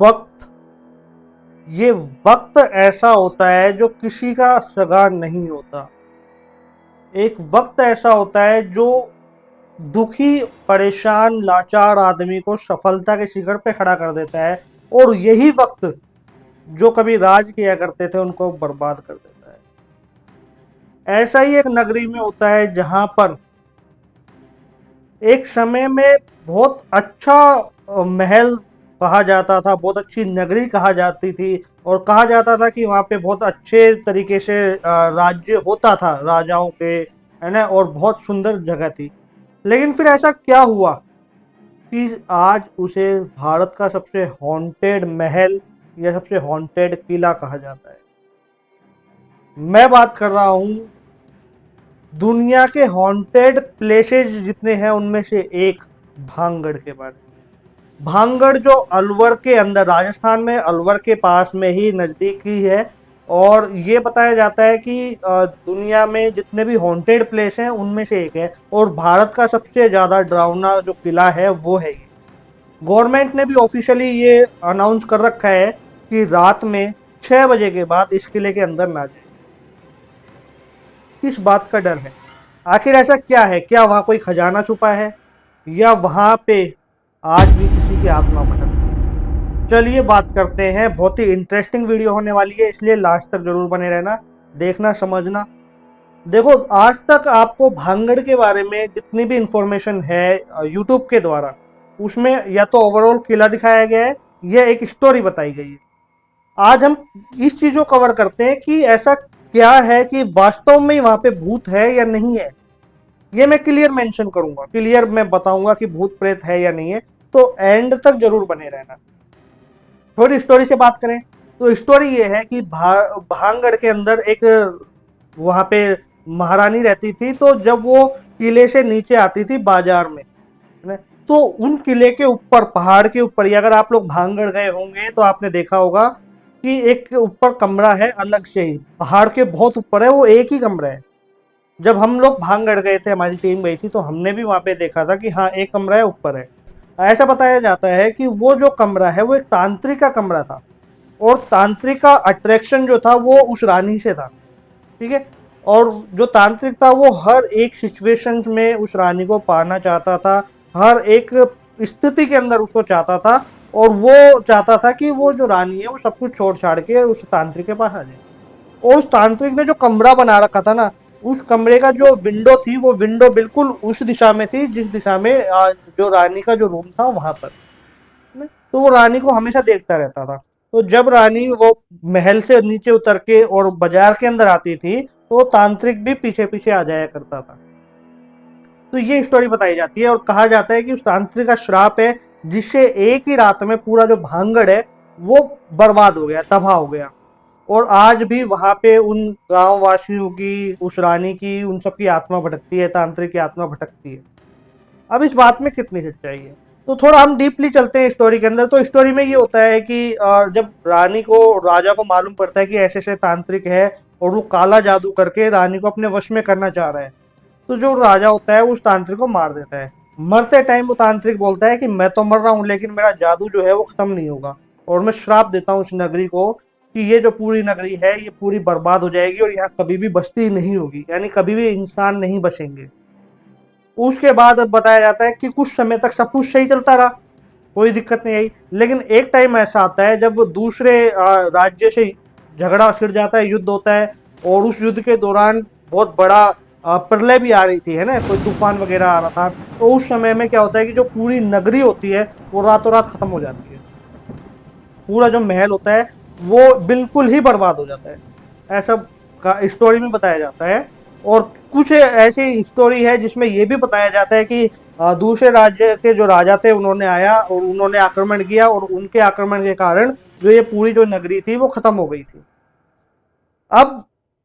वक्त, ये वक्त ऐसा होता है जो किसी का सगा नहीं होता। एक वक्त ऐसा होता है जो दुखी, परेशान, लाचार आदमी को सफलता के शिखर पे खड़ा कर देता है, और यही वक्त जो कभी राज किया करते थे उनको बर्बाद कर देता है। ऐसा ही एक नगरी में होता है जहां पर एक समय में बहुत अच्छा महल कहा जाता था, बहुत अच्छी नगरी कहा जाती थी, और कहा जाता था कि वहाँ पे बहुत अच्छे तरीके से राज्य होता था राजाओं के, है ना, और बहुत सुंदर जगह थी। लेकिन फिर ऐसा क्या हुआ कि आज उसे भारत का सबसे हॉन्टेड महल या सबसे हॉन्टेड किला कहा जाता है। मैं बात कर रहा हूँ दुनिया के हॉन्टेड प्लेसेस जितने हैं उनमें से एक भांगड़ के बारे में। भांगड़ जो अलवर के अंदर, राजस्थान में अलवर के पास में ही नज़दीक ही है, और ये बताया जाता है कि दुनिया में जितने भी हॉन्टेड प्लेस हैं उनमें से एक है, और भारत का सबसे ज़्यादा डरावना जो किला है वो है ये। गवर्नमेंट ने भी ऑफिशियली ये अनाउंस कर रखा है कि रात में 6 बजे के बाद इस किले के अंदर ना जाए। किस बात का डर है? आखिर ऐसा क्या है? क्या वहां कोई खजाना छुपा है, या वहां पे आज भी किसी की आत्मा भटकती है? चलिए बात करते हैं। बहुत ही इंटरेस्टिंग वीडियो होने वाली है, इसलिए लास्ट तक जरूर बने रहना, देखना, समझना। देखो, आज तक आपको भांगड़ के बारे में जितनी भी इंफॉर्मेशन है यूट्यूब के द्वारा, उसमें या तो ओवरऑल किला दिखाया गया है या एक स्टोरी बताई गई है। आज हम इस चीज को कवर करते हैं कि ऐसा क्या है कि वास्तव में वहां पे भूत है या नहीं है। ये मैं क्लियर मेंशन करूंगा, क्लियर मैं बताऊंगा कि भूत प्रेत है या नहीं है, तो एंड तक जरूर बने रहना। थोड़ी स्टोरी से बात करें तो स्टोरी ये है कि भांगड़ के अंदर एक वहां पे महारानी रहती थी। तो जब वो किले से नीचे आती थी बाजार में, है ना, तो उन किले के ऊपर, पहाड़ के ऊपर ही, अगर आप लोग भांगड़ गए होंगे तो आपने देखा होगा कि एक ऊपर कमरा है अलग से ही, पहाड़ के बहुत ऊपर है, वो एक ही कमरा है। जब हम लोग भांगड़ गए थे, हमारी टीम गई थी, तो हमने भी वहां पे देखा था कि हाँ, एक कमरा है, ऊपर है। ऐसा बताया जाता है कि वो जो कमरा है वो एक तांत्रिक का कमरा था, और तांत्रिक का अट्रैक्शन जो था वो उस रानी से था। ठीक है, और जो तांत्रिक था वो हर एक सिचुएशन में उस रानी को पाना चाहता था, हर एक स्थिति के अंदर उसको चाहता था, और वो चाहता था कि वो जो रानी है वो सब कुछ छोड़ छाड़ के उस तांत्रिक के पास आ जाए। और उस तांत्रिक ने जो कमरा बना रखा था ना, उस कमरे का जो विंडो थी, वो विंडो बिल्कुल उस दिशा में थी जिस दिशा में जो रानी का जो रूम था वहां पर। तो वो रानी को हमेशा देखता रहता था। तो जब रानी वो महल से नीचे उतर के और बाजार के अंदर आती थी, तो तांत्रिक भी पीछे पीछे आ जाया करता था। तो ये स्टोरी बताई जाती है, और कहा जाता है कि उस तांत्रिक का श्राप है, जिससे एक ही रात में पूरा जो भांगड़ है वो बर्बाद हो गया, तबाह हो गया। और आज भी वहां पे उन गांव वासियों की, उस रानी की, उन सबकी आत्मा भटकती है, तांत्रिक की आत्मा भटकती है। अब इस बात में कितनी सच्चाई है, तो थोड़ा हम डीपली चलते हैं स्टोरी के अंदर। तो स्टोरी में ये होता है कि जब रानी को, राजा को मालूम पड़ता है कि ऐसे ऐसे तांत्रिक है और वो काला जादू करके रानी को अपने वश में करना चाह रहा है, तो जो राजा होता है उस तांत्रिक को मार देता है। मरते टाइम वो तांत्रिक बोलता है कि मैं तो मर रहा हूँ, लेकिन मेरा जादू जो है वो खत्म नहीं होगा, और मैं श्राप देता हूँ उस नगरी को कि ये जो पूरी नगरी है ये पूरी बर्बाद हो जाएगी, और यहाँ कभी भी बस्ती नहीं होगी, यानी कभी भी इंसान नहीं बसेंगे। उसके बाद अब बताया जाता है कि कुछ समय तक सब कुछ सही चलता रहा, कोई दिक्कत नहीं आई। लेकिन एक टाइम ऐसा आता है जब दूसरे राज्य से झगड़ा छिड़ जाता है, युद्ध होता है, और उस युद्ध के दौरान बहुत बड़ा प्रलय भी आ रही थी, है ना, कोई तूफान वगैरह आ रहा था। तो उस समय में क्या होता है कि जो पूरी नगरी होती है वो रातों रात खत्म हो जाती है। पूरा जो महल होता है वो बिल्कुल ही बर्बाद हो जाता है, ऐसा स्टोरी में बताया जाता है। और कुछ ऐसी स्टोरी है जिसमें यह भी बताया जाता है कि दूसरे राज्य के जो राजा थे उन्होंने आया और उन्होंने आक्रमण किया, और उनके आक्रमण के कारण जो ये पूरी जो नगरी थी वो खत्म हो गई थी। अब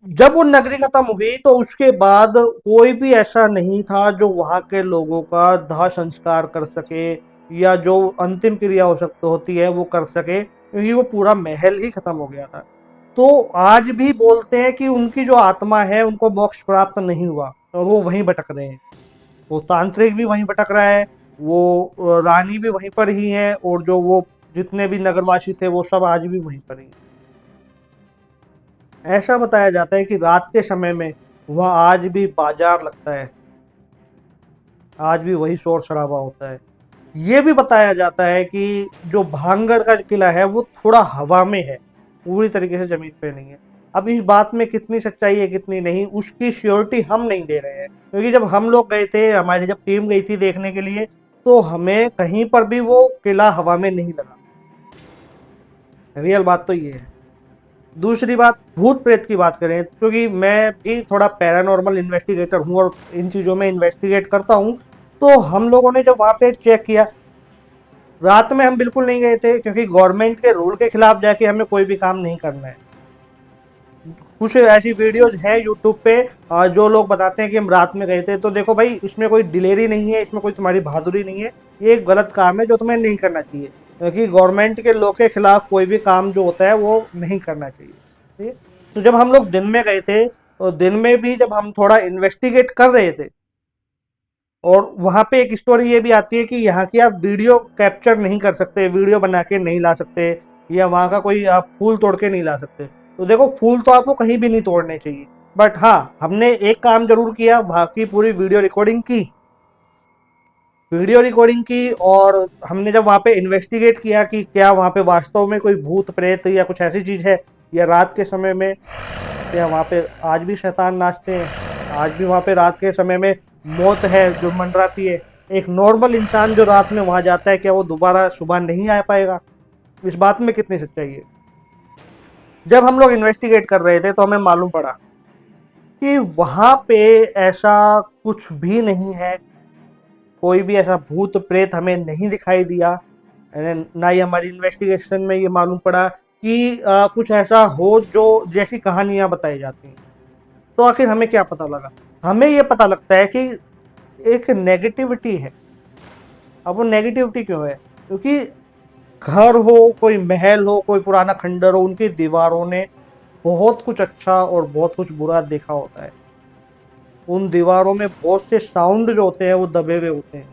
जब वो नगरी खत्म हुई तो उसके बाद कोई भी ऐसा नहीं था जो वहां के लोगों का दाह संस्कार कर सके, या जो अंतिम क्रिया हो सकती होती है वो कर सके, क्योंकि वो पूरा महल ही खत्म हो गया था। तो आज भी बोलते हैं कि उनकी जो आत्मा है उनको मोक्ष प्राप्त नहीं हुआ, और वो वहीं भटक रहे हैं। वो तांत्रिक भी वहीं भटक रहा है, वो रानी भी वहीं पर ही है, और जो वो जितने भी नगरवासी थे वो सब आज भी वहीं पर ही हैं। ऐसा बताया जाता है कि रात के समय में वह आज भी बाजार लगता है, आज भी वही शोर शराबा होता है। ये भी बताया जाता है कि जो भांगड़ का किला है वो थोड़ा हवा में है, पूरी तरीके से जमीन पे नहीं है। अब इस बात में कितनी सच्चाई है कितनी नहीं, उसकी श्योरिटी हम नहीं दे रहे हैं, क्योंकि जब हम लोग गए थे, हमारी जब टीम गई थी देखने के लिए, तो हमें कहीं पर भी वो किला हवा में नहीं लगा। रियल बात तो ये है। दूसरी बात, भूत प्रेत की बात करें, क्योंकि मैं भी थोड़ा पैरानॉर्मल इन्वेस्टिगेटर हूँ और इन चीज़ों में इन्वेस्टिगेट करता हूँ, तो हम लोगों ने जब वहाँ पे चेक किया, रात में हम बिल्कुल नहीं गए थे, क्योंकि गवर्नमेंट के रूल के खिलाफ जाके हमें कोई भी काम नहीं करना है। कुछ ऐसी वीडियोज हैं यूट्यूब पे जो लोग बताते हैं कि हम रात में गए थे, तो देखो भाई, इसमें कोई दिलेरी नहीं है, इसमें कोई तुम्हारी बहादुरी नहीं है, ये एक गलत काम है जो तुम्हें नहीं करना चाहिए, क्योंकि गवर्नमेंट के लॉ के खिलाफ कोई भी काम जो होता है वो नहीं करना चाहिए। ठीक है। तो जब हम लोग दिन में गए थे, तो दिन में भी जब हम थोड़ा इन्वेस्टिगेट कर रहे थे, और वहाँ पे एक स्टोरी ये भी आती है कि यहाँ की आप वीडियो कैप्चर नहीं कर सकते, वीडियो बना के नहीं ला सकते, या वहाँ का कोई आप फूल तोड़ के नहीं ला सकते। तो देखो, फूल तो आपको कहीं भी नहीं तोड़ने चाहिए, बट हाँ, हमने एक काम जरूर किया, वहाँ की पूरी वीडियो रिकॉर्डिंग की, और हमने जब वहाँ पे इन्वेस्टिगेट किया कि क्या वहाँ पे वास्तव में कोई भूत प्रेत या कुछ ऐसी चीज़ है, या रात के समय में क्या वहाँ पे आज भी शैतान नाचते हैं, आज भी वहाँ पे रात के समय में मौत है जो मंडराती है। एक नॉर्मल इंसान जो रात में वहाँ जाता है, क्या वो दोबारा सुबह नहीं आ पाएगा? इस बात में कितनी सच्चाई है? जब हम लोग इन्वेस्टिगेट कर रहे थे तो हमें मालूम पड़ा कि वहाँ पे ऐसा कुछ भी नहीं है, कोई भी ऐसा भूत प्रेत हमें नहीं दिखाई दिया। ना ही हमारी इन्वेस्टिगेशन में ये मालूम पड़ा कि कुछ ऐसा हो जो जैसी कहानियाँ बताई जाती हैं। तो आखिर हमें क्या पता लगा? हमें ये पता लगता है कि एक नेगेटिविटी है। अब वो नेगेटिविटी क्यों है? क्योंकि घर हो, कोई महल हो, कोई पुराना खंडर हो, उनकी दीवारों ने बहुत कुछ अच्छा और बहुत कुछ बुरा देखा होता है। उन दीवारों में बहुत से साउंड जो होते हैं वो दबे हुए होते हैं,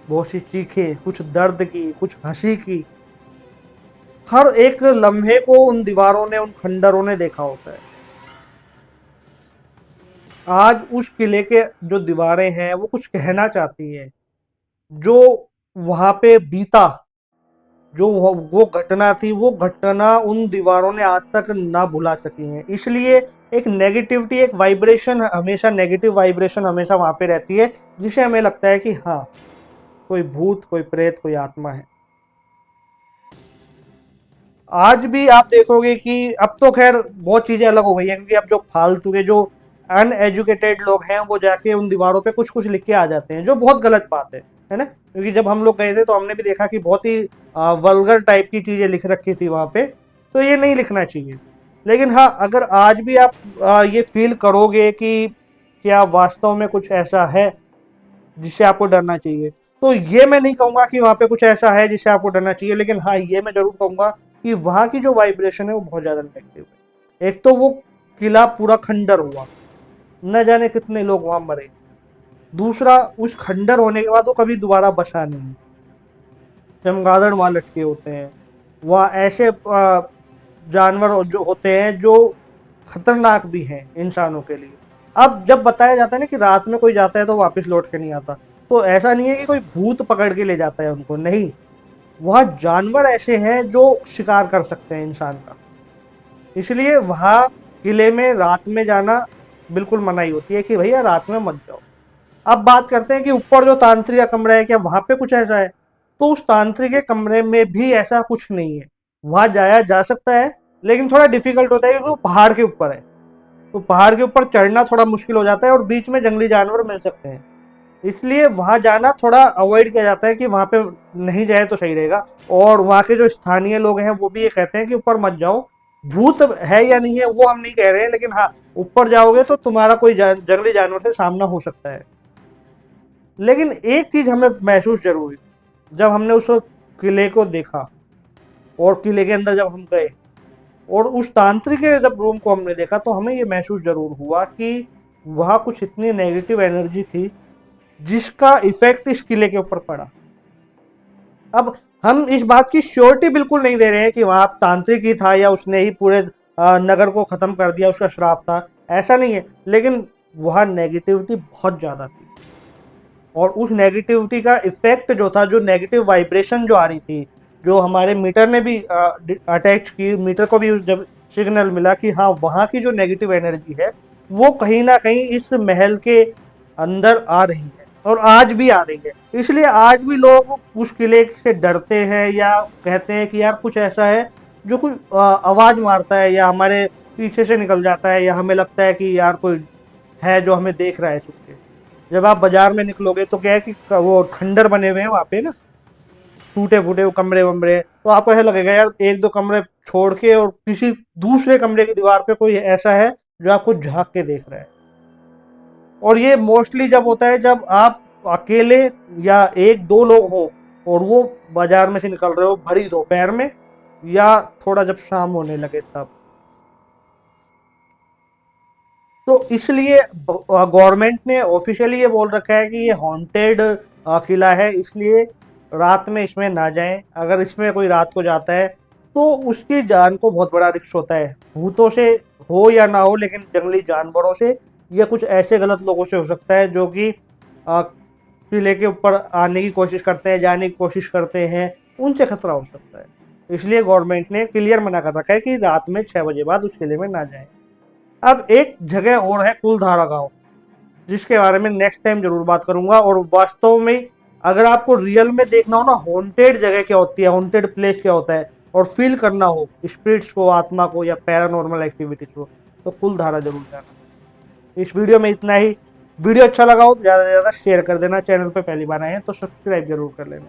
बहुत सी चीखें, कुछ दर्द की, कुछ हंसी की, हर एक लम्हे को उन दीवारों ने, उन खंडरों ने देखा होता है। आज उस किले के जो दीवारें हैं वो कुछ कहना चाहती है, जो वहां पे बीता, जो वो घटना थी, वो घटना उन दीवारों ने आज तक ना भुला सकी हैं। इसलिए एक नेगेटिविटी, एक वाइब्रेशन, हमेशा नेगेटिव वाइब्रेशन हमेशा वहां पे रहती है, जिसे हमें लगता है कि हाँ, कोई भूत, कोई प्रेत, कोई आत्मा है। आज भी आप देखोगे कि अब तो खैर बहुत चीजें अलग हो गई हैं, क्योंकि अब जो फालतू के, जो अनएजुकेटेड लोग हैं, वो जाके उन दीवारों पे कुछ कुछ लिख के आ जाते हैं, जो बहुत गलत बात है ना? क्योंकि जब हम लोग गए थे तो हमने भी देखा कि बहुत ही वल्गर टाइप की चीजें लिख रखी थी वहां पे, तो ये नहीं लिखना चाहिए। लेकिन हाँ, अगर आज भी आप ये फील करोगे कि क्या वास्तव में कुछ ऐसा है जिससे आपको डरना चाहिए, तो ये मैं नहीं कहूंगा कि वहां पे कुछ ऐसा है जिससे आपको डरना चाहिए, लेकिन हाँ, ये मैं जरूर कहूंगा कि वहां की जो वाइब्रेशन है वो बहुत ज्यादा नेगेटिव है। एक तो वो किला पूरा खंडर हुआ, न जाने कितने लोग वहां मरे। दूसरा, उस खंडर होने के बाद वो कभी दोबारा बसा नहीं। चमगादड़ वहां लटके होते हैं, वहाँ ऐसे जानवर जो होते हैं जो खतरनाक भी हैं इंसानों के लिए। अब जब बताया जाता है ना कि रात में कोई जाता है तो वापस लौट के नहीं आता, तो ऐसा नहीं है कि कोई भूत पकड़ के ले जाता है उनको, नहीं। वहाँ जानवर ऐसे हैं जो शिकार कर सकते हैं इंसान का, इसलिए वहाँ किले में रात में जाना बिल्कुल मनाही होती है कि भैया रात में मत जाओ। अब बात करते हैं कि ऊपर जो तांत्रिक का कमरा है, क्या वहां पे कुछ ऐसा है? तो उस तांत्रिक के कमरे में भी ऐसा कुछ नहीं है। वहां जाया जा सकता है, लेकिन थोड़ा डिफिकल्ट होता है, क्योंकि वो पहाड़ के ऊपर है, तो पहाड़ के ऊपर चढ़ना थोड़ा मुश्किल हो जाता है, और बीच में जंगली जानवर मिल सकते हैं, इसलिए वहां जाना थोड़ा अवॉइड किया जाता है कि वहां पे नहीं जाए तो सही रहेगा। और वहां के जो स्थानीय लोग हैं वो भी ये कहते हैं कि ऊपर मत जाओ। भूत है या नहीं है वो हम नहीं कह रहे हैं, लेकिन हाँ, ऊपर जाओगे तो तुम्हारा कोई जंगली जानवर से सामना हो सकता है। लेकिन एक चीज हमें महसूस जरूर हुई, जब हमने उस किले को देखा और किले के अंदर जब हम गए और उस तांत्रिक के जब रूम को हमने देखा, तो हमें ये महसूस जरूर हुआ कि वहां कुछ इतनी नेगेटिव एनर्जी थी जिसका इफेक्ट इस किले के ऊपर पड़ा। अब हम इस बात की श्योरिटी बिल्कुल नहीं दे रहे हैं कि वहां तांत्रिक ही था या उसने ही पूरे नगर को खत्म कर दिया, उसका श्राप था, ऐसा नहीं है। लेकिन वहां नेगेटिविटी बहुत ज्यादा थी और उस नेगेटिविटी का इफेक्ट जो था, जो नेगेटिव वाइब्रेशन जो आ रही थी, जो हमारे मीटर ने भी अटैच की, मीटर को भी जब सिग्नल मिला कि हाँ वहाँ की जो नेगेटिव एनर्जी है वो कहीं ना कहीं इस महल के अंदर आ रही है और आज भी आ रही है। इसलिए आज भी लोग उस किले से डरते हैं या कहते हैं कि यार कुछ ऐसा है जो कुछ आवाज मारता है या हमारे पीछे से निकल जाता है या हमें लगता है कि यार कोई है जो हमें देख रहा है छुप के। जब आप बाजार में निकलोगे तो क्या है कि वो खंडर बने हुए हैं वहाँ पे ना, टूटे फूटे वो कमरे वमरे, तो आपको ऐसा लगेगा यार एक दो कमरे छोड़ के और किसी दूसरे कमरे की दीवार पे कोई ऐसा है जो आपको झांक के देख रहा है। और ये मोस्टली जब होता है जब आप अकेले या एक दो लोग हो और वो बाजार में से निकल रहे हो भरी दोपहर में या थोड़ा जब शाम होने लगे तब। तो इसलिए गवर्नमेंट ने ऑफिशियली ये बोल रखा है कि ये हॉन्टेड किला है, इसलिए रात में इसमें ना जाएं। अगर इसमें कोई रात को जाता है तो उसकी जान को बहुत बड़ा रिस्क होता है, भूतों से हो या ना हो, लेकिन जंगली जानवरों से या कुछ ऐसे गलत लोगों से हो सकता है जो कि किले के ऊपर आने की कोशिश करते हैं, जाने की कोशिश करते हैं, उनसे खतरा हो सकता है। इसलिए गवर्नमेंट ने क्लियर मना कर रखा है कि रात में 6 बजे बाद उस किले में ना जाएं। अब एक जगह और है कुलधारा गांव, जिसके बारे में नेक्स्ट टाइम जरूर बात करूंगा। और वास्तव में अगर आपको रियल में देखना हो ना हॉन्टेड जगह क्या होती है, हॉन्टेड प्लेस क्या होता है, और फील करना हो स्पिरिट्स को, आत्मा को या पैरानॉर्मल एक्टिविटीज को, तो कुलधारा जरूर जाना। इस वीडियो में इतना ही। वीडियो अच्छा लगा हो तो ज़्यादा से ज़्यादा शेयर कर देना। चैनल पे पहली बार आए हैं तो सब्सक्राइब जरूर कर लेना।